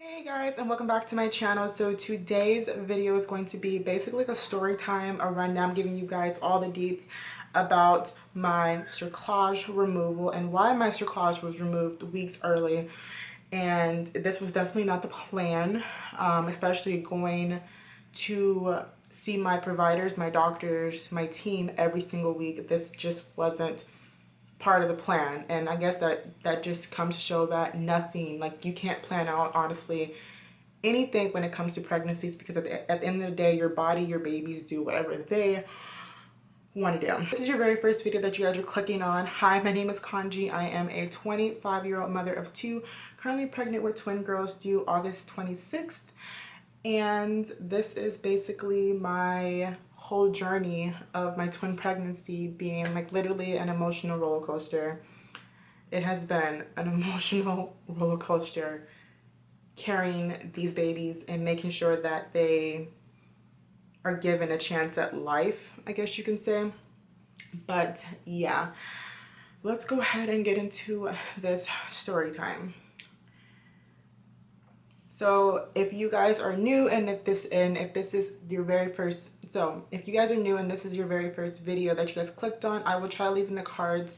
Hey guys, and welcome back to my channel. So today's video is going to be basically like a story time, a rundown, giving you guys all the deets about my cerclage removal and why my cerclage was removed weeks early. And this was definitely not the plan, especially going to see my providers, my doctors, my team every single week. This just wasn't part of the plan. And I guess that just comes to show that nothing, like, you can't plan out honestly anything when it comes to pregnancies, because at the end of the day, your body, your babies do whatever they want to do. If this is your very first video that you guys are clicking on, hi, my name is Kanji. I am a 25-year-old mother of two, currently pregnant with twin girls due August 26th. And this is basically my whole journey of my twin pregnancy being like literally an emotional roller coaster. It has been an emotional roller coaster carrying these babies and making sure that they are given a chance at life, I guess you can say. But yeah, let's go ahead and get into this story time. So if you guys are new and if this is your very first, if you guys are new and this is your very first video that you guys clicked on, I will try to leave in the cards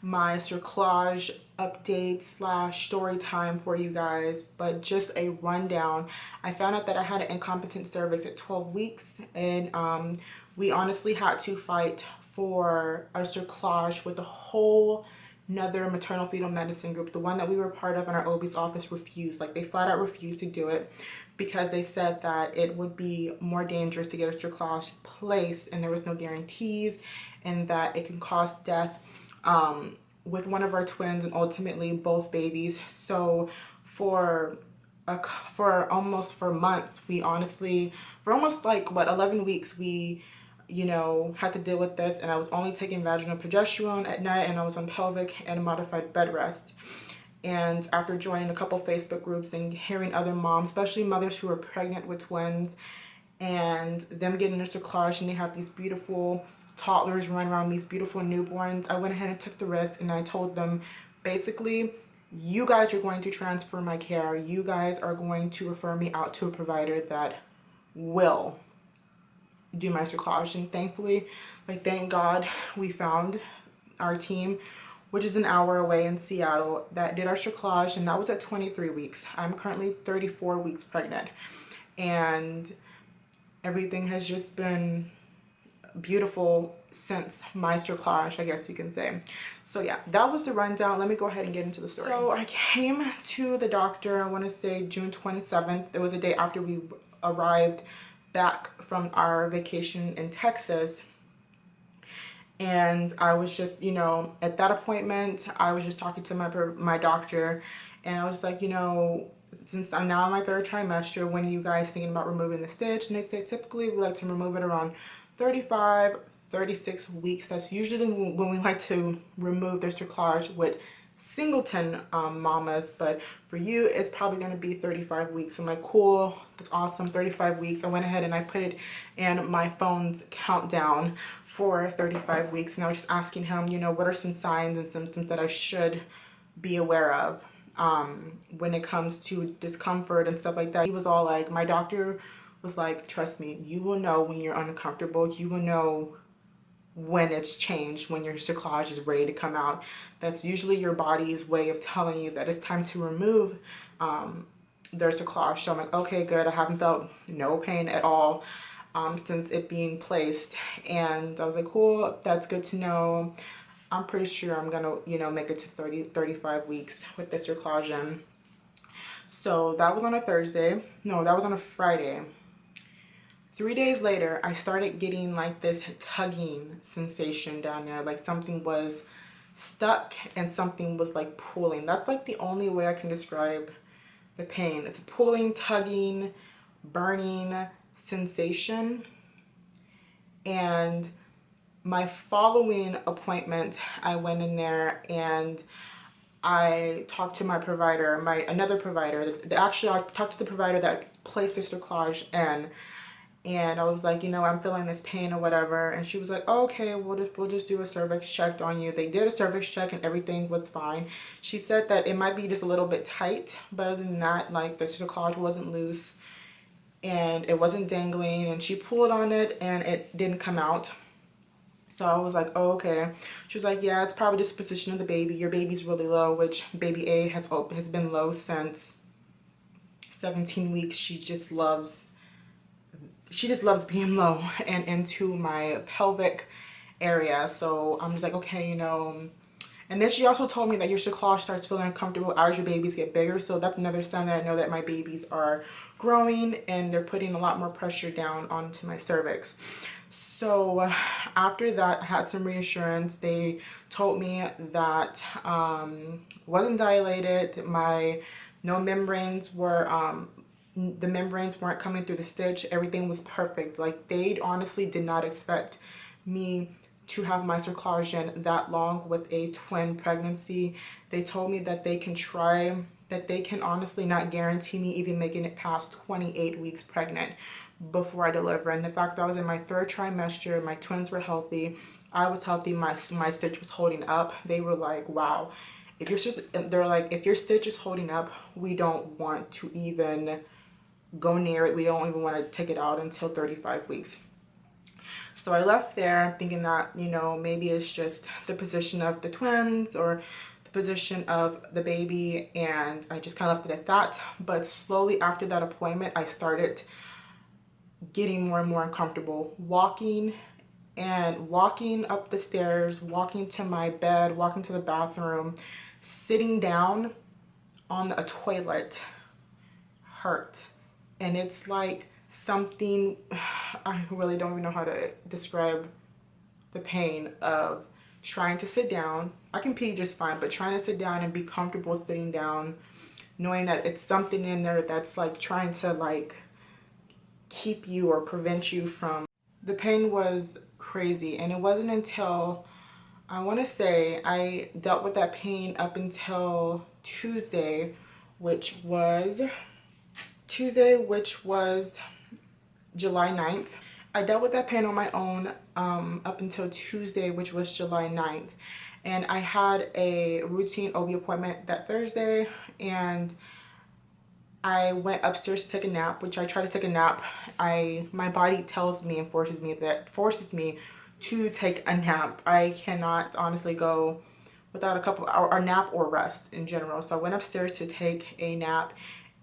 my cerclage update slash story time for you guys. But just a rundown, I found out that I had an incompetent cervix at 12 weeks, and we honestly had to fight for our cerclage with a whole another maternal fetal medicine group. The one that we were part of in our OB's office refused. Like, they flat out refused to do it because they said that it would be more dangerous to get a cerclage placed and there was no guarantees, and that it can cause death with one of our twins and ultimately both babies. So for months, we honestly, for almost like what, 11 weeks, we had to deal with this. And I was only taking vaginal progesterone at night, and I was on pelvic and modified bed rest. And after joining a couple Facebook groups and hearing other moms, especially mothers who are pregnant with twins, and them getting their cerclage, and they have these beautiful toddlers running around, these beautiful newborns, I went ahead and took the risk, and I told them, basically, you guys are going to transfer my care. You guys are going to refer me out to a provider that will do my cerclage. And thankfully, like, thank God, we found our team, which is an hour away in Seattle, that did our cerclage, and that was at 23 weeks. I'm currently 34 weeks pregnant, and everything has just been beautiful since my cerclage, I guess you can say. So yeah, that was the rundown. Let me go ahead and get into the story. So I came to the doctor, I want to say June 27th. It was a day after we arrived back from our vacation in Texas. And I was just, at that appointment, I was just talking to my doctor, and I was like, since I'm now in my third trimester, when are you guys thinking about removing the stitch? And they say typically we like to remove it around 35, 36 weeks. That's usually when we like to remove their cerclage with singleton mamas, but for you it's probably going to be 35 weeks. I'm like, cool, that's awesome, 35 weeks. I went ahead and I put it in my phone's countdown for 35 weeks, and I was just asking him, what are some signs and symptoms that I should be aware of when it comes to discomfort and stuff like that. He was all like, my doctor was like, trust me, you will know when you're uncomfortable. You will know when it's changed, when your cerclage is ready to come out. That's usually your body's way of telling you that it's time to remove their cerclage. So I'm like, okay, good. I haven't felt no pain at all since it being placed. And I was like, cool, that's good to know. I'm pretty sure I'm gonna, make it to 35 weeks with this cerclage in. So that was on a Thursday. No, that was on a Friday. 3 days later, I started getting like this tugging sensation down there, like something was stuck and something was like pulling. That's like the only way I can describe the pain. It's a pulling, tugging, burning sensation. And my following appointment, I went in there and I talked to my provider, another provider. Actually, I talked to the provider that placed the cerclage in. And I was like, you know, I'm feeling this pain or whatever. And she was like, oh, okay, we'll just do a cervix check on you. They did a cervix check and everything was fine. She said that it might be just a little bit tight, but other than that, like the cerclage wasn't loose and it wasn't dangling, and she pulled on it and it didn't come out. So I was like, oh, okay. She was like, yeah, it's probably just the position of the baby. Your baby's really low, which baby A has been low since 17 weeks. She just loves being low and into my pelvic area. So I'm just like, okay, you know. And then she also told me that your cerclage starts feeling uncomfortable as your babies get bigger. So that's another sign that I know that my babies are growing and they're putting a lot more pressure down onto my cervix. So after that, I had some reassurance. They told me that wasn't dilated. My no membranes were the membranes weren't coming through the stitch. Everything was perfect. Like, they honestly did not expect me to have my cerclage in that long with a twin pregnancy. They told me that they can try, that they can honestly not guarantee me even making it past 28 weeks pregnant before I deliver. And the fact that I was in my third trimester, my twins were healthy, I was healthy, my stitch was holding up. They were like, wow, if your stitch, they're like, if your stitch is holding up, we don't want to even go near it. We don't even want to take it out until 35 weeks. So I left there thinking that, you know, maybe it's just the position of the twins or the position of the baby, and I just kind of left it at that. But slowly after that appointment, I started getting more and more uncomfortable walking up the stairs, walking to my bed, walking to the bathroom, sitting down on a toilet hurt. And it's like something, I really don't even know how to describe the pain of trying to sit down. I can pee just fine, but trying to sit down and be comfortable sitting down, knowing that it's something in there that's like trying to like keep you or prevent you from. The pain was crazy, and it wasn't until, I want to say, I dealt with that pain up until Tuesday, which was July 9th. I dealt with that pain on my own up until Tuesday, which was July 9th. And I had a routine OB appointment that Thursday, and I went upstairs to take a nap, which I try to take a nap. My body tells me and forces me to take a nap. I cannot honestly go without a couple hour or nap or rest in general. So I went upstairs to take a nap,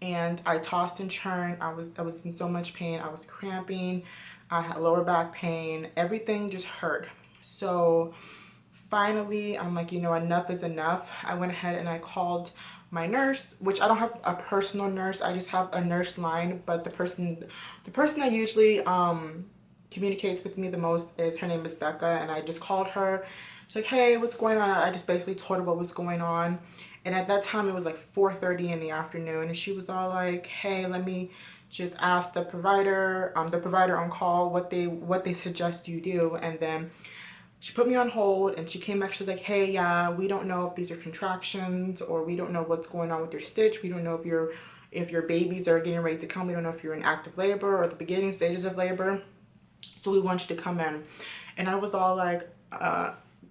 and I tossed and turned. I was in so much pain. I was cramping. I had lower back pain. Everything just hurt. So finally, I'm like, you know, enough is enough. I went ahead and I called my nurse, which I don't have a personal nurse. I just have a nurse line, but the person that usually communicates with me the most is, her name is Becca, and I just called her. She's like, hey, what's going on? I just basically told her what was going on. And at that time, it was like 4:30 in the afternoon, and she was all like, hey, let me just ask the provider on call what they suggest you do. And then she put me on hold, and she came back. She's like, hey, yeah, we don't know if these are contractions, or we don't know what's going on with your stitch. We don't know if your babies are getting ready to come. We don't know if you're in active labor or the beginning stages of labor. So we want you to come in. And I was all like,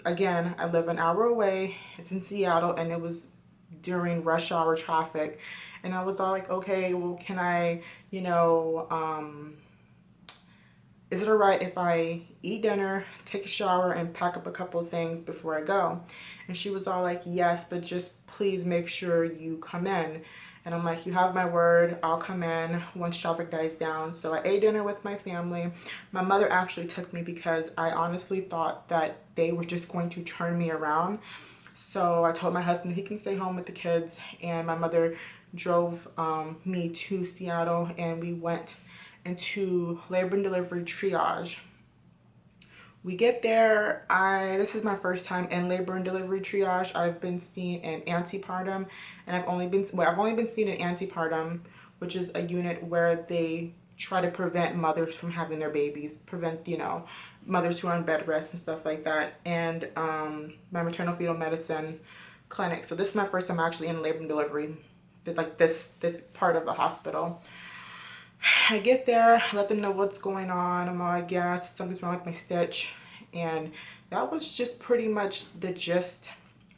again, I live an hour away. It's in Seattle, and it was during rush hour traffic. And I was all like, okay, well, can I, you know, is it all right if I eat dinner, take a shower, and pack up a couple of things before I go? And she was all like, yes, but just please make sure you come in. And I'm like, you have my word, I'll come in once traffic dies down. So I ate dinner with my family. My mother actually took me because I honestly thought that they were just going to turn me around. So I told my husband he can stay home with the kids, and my mother drove me to Seattle, and we went into labor and delivery triage. We get there. This is my first time in labor and delivery triage. I've been seen in antepartum, and I've only been seen in antepartum, which is a unit where they try to prevent mothers from having their babies, prevent, you know, mothers who are on bed rest and stuff like that, and my maternal fetal medicine clinic. So this is my first time actually in labor and delivery, like this part of the hospital. I get there, let them know what's going on. I'm like, yeah, something's wrong with my stitch. And that was just pretty much the gist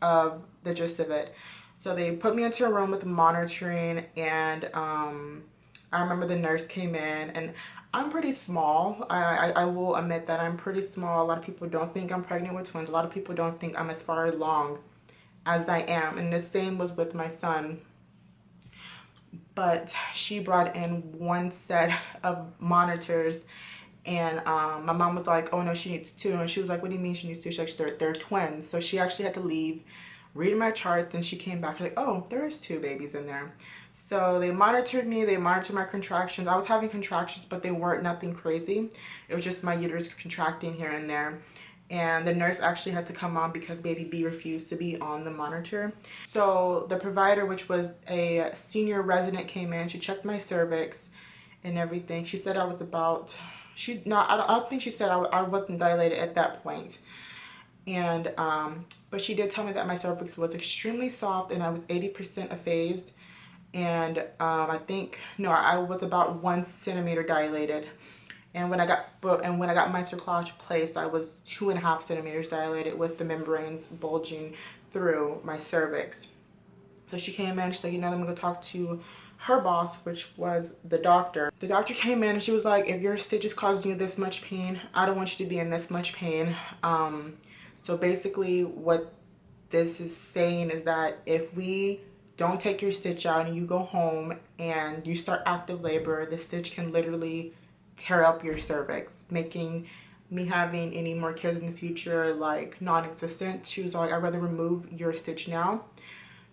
of it. So they put me into a room with monitoring, and I remember the nurse came in, and I'm pretty small. I will admit that I'm pretty small. A lot of people don't think I'm pregnant with twins. A lot of people don't think I'm as far along as I am. And the same was with my son. But she brought in one set of monitors, and my mom was like, oh no, she needs two. And she was like, what do you mean she needs two? She's like, they're twins. So she actually had to leave, read my charts, and she came back like, oh, there's two babies in there. So they monitored me, they monitored my contractions. I was having contractions, but they weren't nothing crazy. It was just my uterus contracting here and there. And the nurse actually had to come on because baby B refused to be on the monitor. So the provider, which was a senior resident, came in. She checked my cervix and everything. She said I was about, I don't think she said I wasn't dilated at that point. And but she did tell me that my cervix was extremely soft and I was 80% apphased. And I think, no, I was about 1 centimeter dilated. And when I got my cerclage placed, I was 2.5 centimeters dilated with the membranes bulging through my cervix. So she came in, she's like, you know, I'm gonna go talk to her boss, which was the doctor. The doctor came in and she was like, if your stitch is causing you this much pain, I don't want you to be in this much pain. So basically what this is saying is that if we don't take your stitch out and you go home and you start active labor, the stitch can literally tear up your cervix, making me having any more kids in the future like non-existent. She was like, I'd rather remove your stitch now.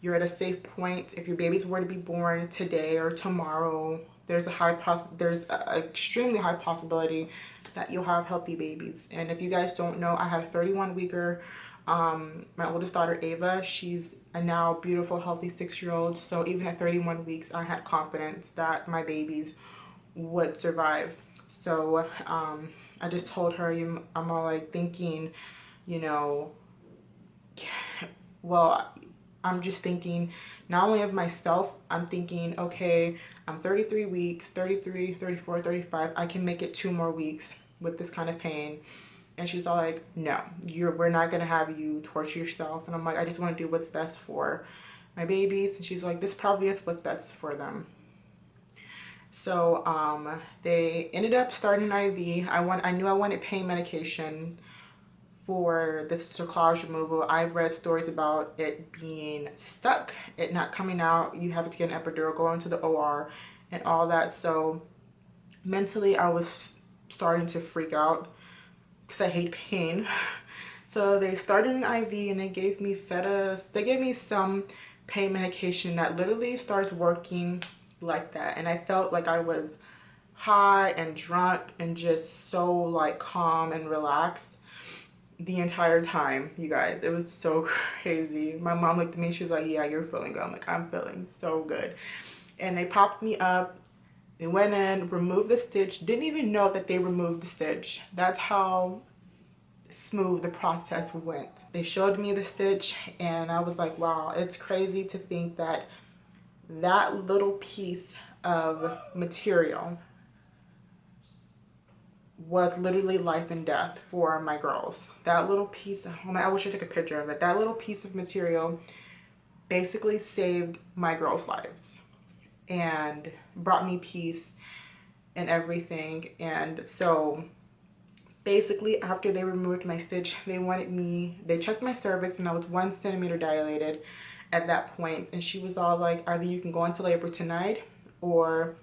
You're at a safe point. If your babies were to be born today or tomorrow, there's an extremely high possibility that you'll have healthy babies. And if you guys don't know, I had a 31 weeker. My oldest daughter Ava, she's a now beautiful healthy 6-year-old. So even at 31 weeks, I had confidence that my babies would survive. So I just told her, I'm all like thinking, you know, well, I'm just thinking not only of myself, I'm thinking, okay, I'm 33 weeks, 33, 34, 35. I can make it 2 more weeks with this kind of pain. And she's all like, no, we're not going to have you torture yourself. And I'm like, I just want to do what's best for my babies. And she's like, this probably is what's best for them. So they ended up starting an IV. I knew I wanted pain medication for this cerclage removal. I've read stories about it being stuck, it not coming out. You have to get an epidural, go into the OR and all that. So mentally I was starting to freak out because I hate pain. So they started an IV and they gave me they gave me some pain medication that literally starts working like that. And I felt like I was high and drunk and just so like calm and relaxed the entire time, you guys. It was so crazy. My mom looked at me, she was like, yeah, you're feeling good. I'm like, I'm feeling so good. And they popped me up, they went in, removed the stitch, didn't even know that they removed the stitch. That's how smooth the process went. They showed me the stitch and I was like, wow, it's crazy to think that that little piece of material was literally life and death for my girls. That little piece, oh my, I wish I took a picture of it. That little piece of material basically saved my girls' lives and brought me peace and everything. And so basically after they removed my stitch, they checked my cervix and I was 1 centimeter dilated at that point. And she was all like, either you can go into labor tonight or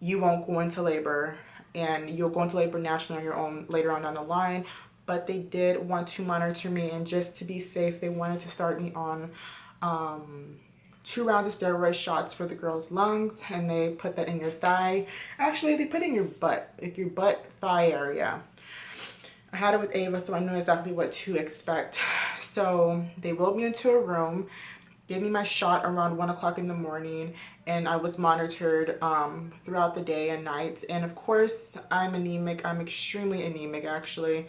you won't go into labor, and you'll go into labor naturally on your own later on down the line. But they did want to monitor me, and just to be safe, they wanted to start me on 2 rounds of steroid shots for the girl's lungs, and they put that in your thigh. Actually, they put it in your butt, like your butt thigh area. I had it with Ava, so I knew exactly what to expect. So they wheeled me into a room, gave me my shot around 1 o'clock in the morning, and I was monitored throughout the day and night. And of course, I'm anemic. I'm extremely anemic, actually.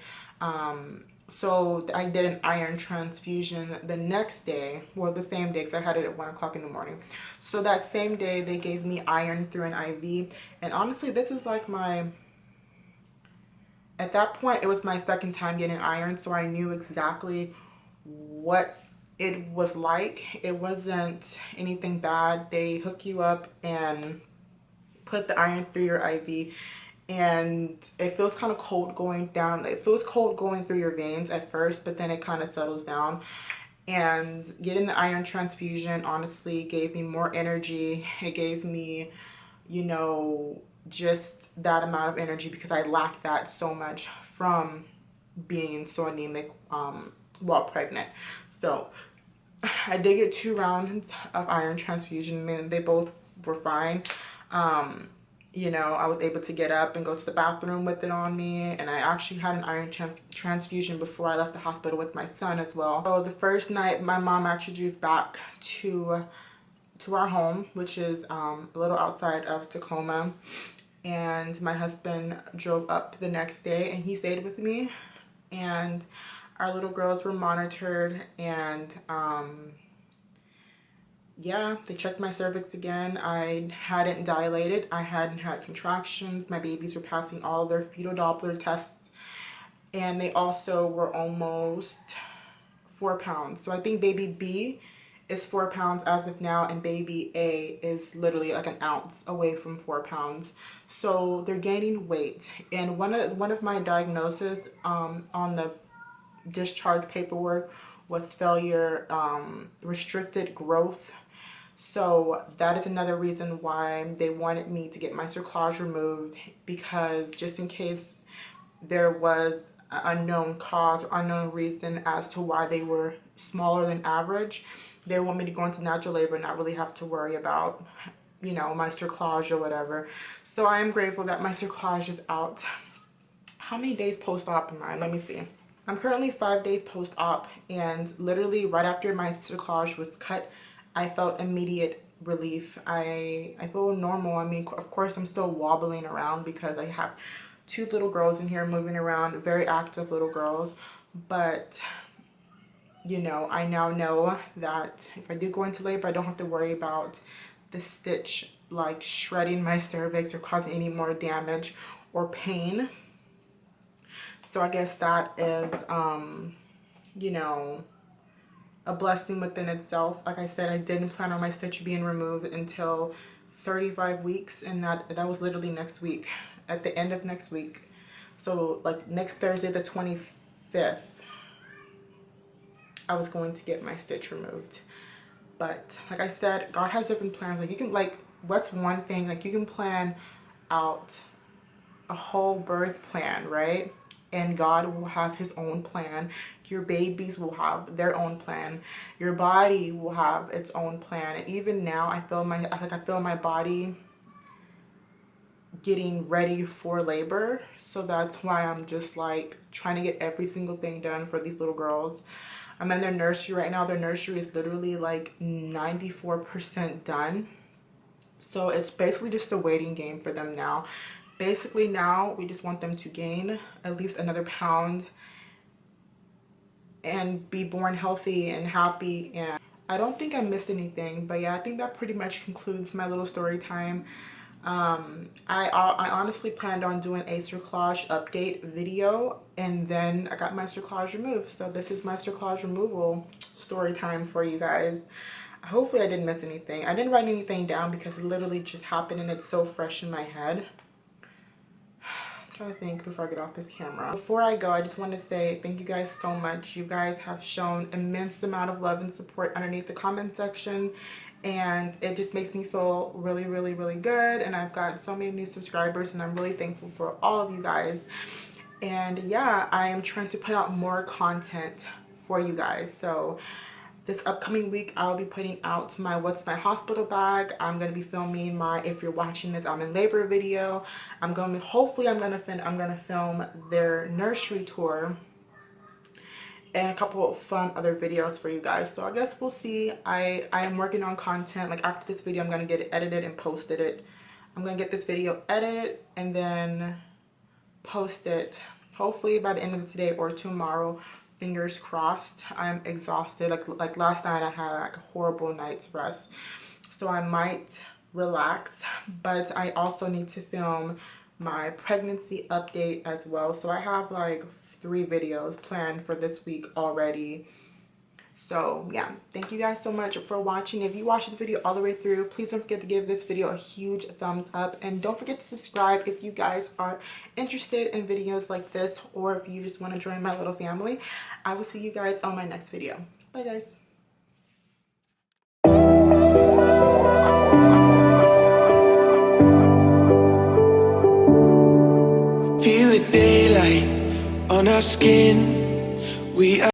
So I did an iron transfusion the next day, well, the same day, because I had it at 1 o'clock in the morning. So that same day, they gave me iron through an IV. And honestly, this is like my, at that point, it was my second time getting iron, so I knew exactly what it was like. It wasn't anything bad. They hook you up and put the iron through your IV, and it feels kind of cold going down. It feels cold going through your veins at first, but then it kind of settles down. And getting the iron transfusion honestly gave me more energy. It gave me, you know, just that amount of energy, because I lacked that so much from being so anemic while pregnant. So I did get 2 rounds of iron transfusion, and they both were fine. You know, I was able to get up and go to the bathroom with it on me, and I actually had an iron transfusion before I left the hospital with my son as well. So the first night, my mom actually drove back to our home, which is a little outside of Tacoma, and my husband drove up the next day, and he stayed with me, and our little girls were monitored, and yeah, they checked my cervix again. I hadn't dilated. I hadn't had contractions. My babies were passing all their fetal Doppler tests. And they also were almost 4 pounds. So I think baby B is 4 pounds as of now, and baby A is literally like an ounce away from 4 pounds. So they're gaining weight. And one of my diagnoses on the discharge paperwork was failure restricted growth. So that is another reason why they wanted me to get my cerclage removed, because just in case there was an unknown cause or unknown reason as to why they were smaller than average, they want me to go into natural labor and not really have to worry about, you know, my cerclage or whatever. So I am grateful that my cerclage is out. How many days post-op am I? Let me see. I'm currently 5 days post-op, and literally right after my cerclage was cut, I felt immediate relief. I feel normal. I mean, of course, I'm still wobbling around because I have 2 little girls in here moving around, very active little girls. But, you know, I now know that if I do go into labor, I don't have to worry about the stitch like shredding my cervix or causing any more damage or pain. So I guess that is, you know, a blessing within itself. Like I said, I didn't plan on my stitch being removed until 35 weeks, and that was literally next week, at the end of next week. So like next Thursday the 25th, I was going to get my stitch removed. But like I said, God has different plans. Like you can, like, what's one thing, like you can plan out a whole birth plan, right? And God will have his own plan. Your babies will have their own plan. Your body will have its own plan. And even now, I feel my body getting ready for labor. So that's why I'm just like trying to get every single thing done for these little girls. I'm in their nursery right now. Their nursery is literally like 94% done. So it's basically just a waiting game for them now. Basically now we just want them to gain at least another pound and be born healthy and happy. And I don't think I missed anything, but yeah, I think that pretty much concludes my little story time. I honestly planned on doing a cerclage update video, and then I got my cerclage removed. So this is my cerclage removal story time for you guys. Hopefully I didn't miss anything. I didn't write anything down because it literally just happened and it's so fresh in my head. I'm trying to think before I get off this camera. Before I go, I just want to say thank you guys so much. You guys have shown immense amount of love and support underneath the comment section, and it just makes me feel really, really, really good. And I've got so many new subscribers, and I'm really thankful for all of you guys. And yeah, I am trying to put out more content for you guys. So this upcoming week, I'll be putting out my What's My Hospital bag. I'm going to be filming my If You're Watching This, I'm in Labor video. Hopefully I'm going to film their nursery tour and a couple of fun other videos for you guys. So I guess we'll see. I am working on content. Like after this video, I'm going to get it edited and posted it. I'm going to get this video edited and then post it hopefully by the end of today or tomorrow fingers crossed. I'm exhausted. Like last night I had like a horrible night's rest. So I might relax, but I also need to film my pregnancy update as well. So I have like 3 videos planned for this week already. So yeah, thank you guys so much for watching. If you watched this video all the way through, please don't forget to give this video a huge thumbs up, and don't forget to subscribe if you guys are interested in videos like this, or if you just want to join my little family. I will see you guys on my next video. Bye guys. Feel the daylight on our skin. We are